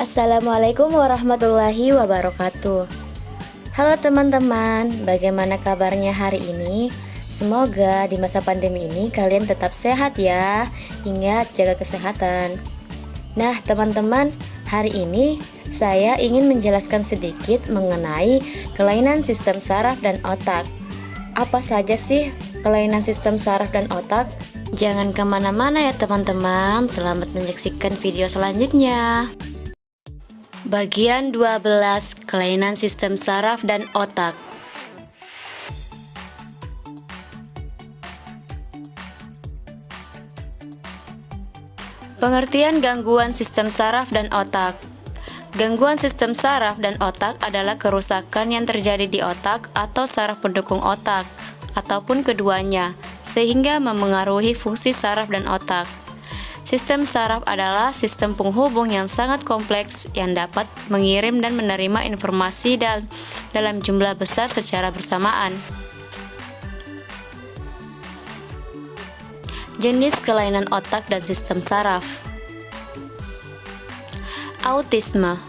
Assalamualaikum warahmatullahi wabarakatuh. Halo teman-teman, bagaimana kabarnya hari ini? Semoga di masa pandemi ini kalian tetap sehat ya. Ingat jaga kesehatan. Nah teman-teman, hari ini saya ingin menjelaskan sedikit mengenai kelainan sistem saraf dan otak. Apa saja sih kelainan sistem saraf dan otak? Jangan kemana-mana ya teman-teman, selamat menyaksikan video selanjutnya. Bagian 12, kelainan sistem saraf dan otak. Pengertian gangguan sistem saraf dan otak. Gangguan sistem saraf dan otak adalah kerusakan yang terjadi di otak atau saraf pendukung otak, ataupun keduanya, sehingga memengaruhi fungsi saraf dan otak. Sistem saraf adalah sistem penghubung yang sangat kompleks yang dapat mengirim dan menerima informasi dalam jumlah besar secara bersamaan. Jenis kelainan otak dan sistem saraf. Autisme.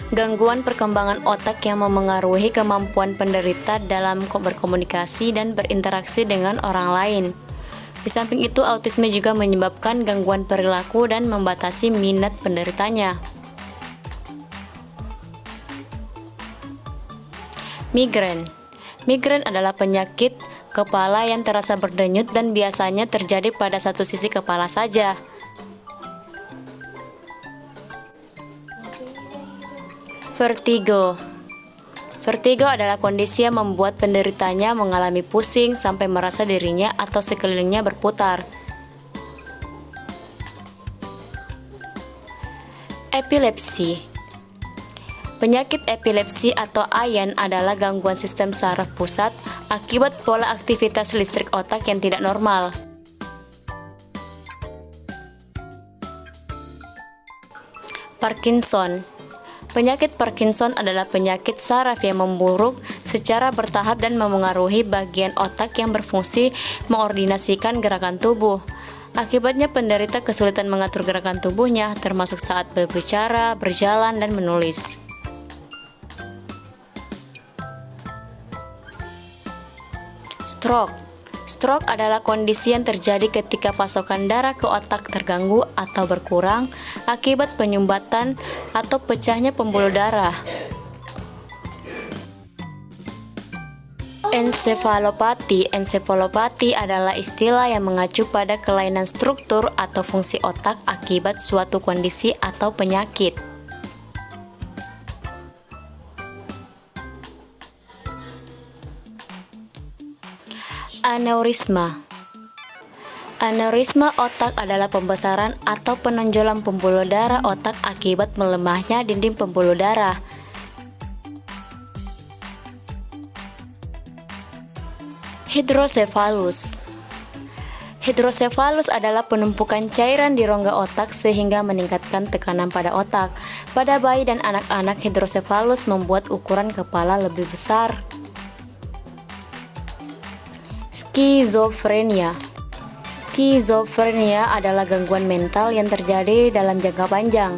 Gangguan perkembangan otak yang memengaruhi kemampuan penderita dalam berkomunikasi dan berinteraksi dengan orang lain. Di samping itu, autisme juga menyebabkan gangguan perilaku dan membatasi minat penderitanya. Migrain. Migrain adalah penyakit kepala yang terasa berdenyut dan biasanya terjadi pada satu sisi kepala saja. Vertigo. Vertigo adalah kondisi yang membuat penderitanya mengalami pusing sampai merasa dirinya atau sekelilingnya berputar. Epilepsi. Penyakit epilepsi atau AYAN adalah gangguan sistem saraf pusat akibat pola aktivitas listrik otak yang tidak normal. Parkinson. Penyakit Parkinson adalah penyakit saraf yang memburuk secara bertahap dan memengaruhi bagian otak yang berfungsi mengordinasikan gerakan tubuh. Akibatnya penderita kesulitan mengatur gerakan tubuhnya, termasuk saat berbicara, berjalan, dan menulis. Stroke. Stroke adalah kondisi yang terjadi ketika pasokan darah ke otak terganggu atau berkurang akibat penyumbatan atau pecahnya pembuluh darah. Ensefalopati. Ensefalopati adalah istilah yang mengacu pada kelainan struktur atau fungsi otak akibat suatu kondisi atau penyakit. Aneurisma. Aneurisma otak adalah pembesaran atau penonjolan pembuluh darah otak akibat melemahnya dinding pembuluh darah. Hidrosefalus. Hidrosefalus adalah penumpukan cairan di rongga otak sehingga meningkatkan tekanan pada otak. Pada bayi dan anak-anak, hidrosefalus membuat ukuran kepala lebih besar. Skizofrenia. Skizofrenia adalah gangguan mental yang terjadi dalam jangka panjang.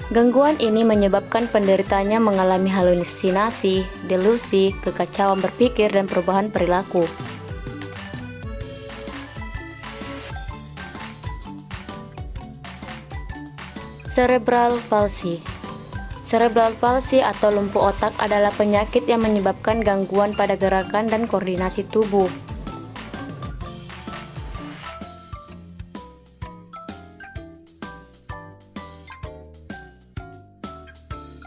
Gangguan ini menyebabkan penderitanya mengalami halusinasi, delusi, kekacauan berpikir, dan perubahan perilaku. Cerebral palsy. Cerebral palsy atau lumpuh otak adalah penyakit yang menyebabkan gangguan pada gerakan dan koordinasi tubuh.